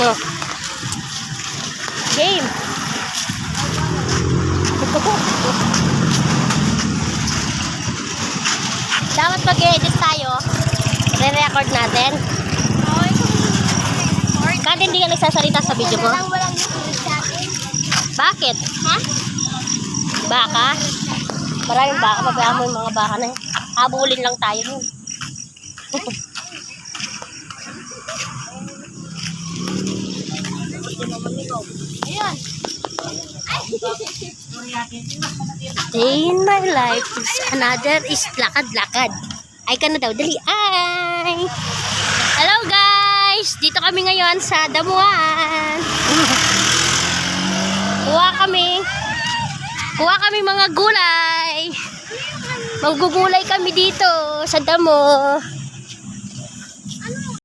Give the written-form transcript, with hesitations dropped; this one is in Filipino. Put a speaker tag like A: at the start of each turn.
A: Oh. Game. Dapat mag-edit tayo. Re-record natin. Kahit hindi ka nagsasalita sa video ko. Bakit? Ha? Baka? Maraming baka. Pabayaan mo yung mga baka na yun. Habulin lang tayo nun.
B: Ayan.
A: Day in my life is another is lakad-lakad. Ay ka na daw, dali. Ay! Hello guys! Dito kami ngayon sa damuhan. Kuha kami mga gulay. Manggugulay kami dito sa damo.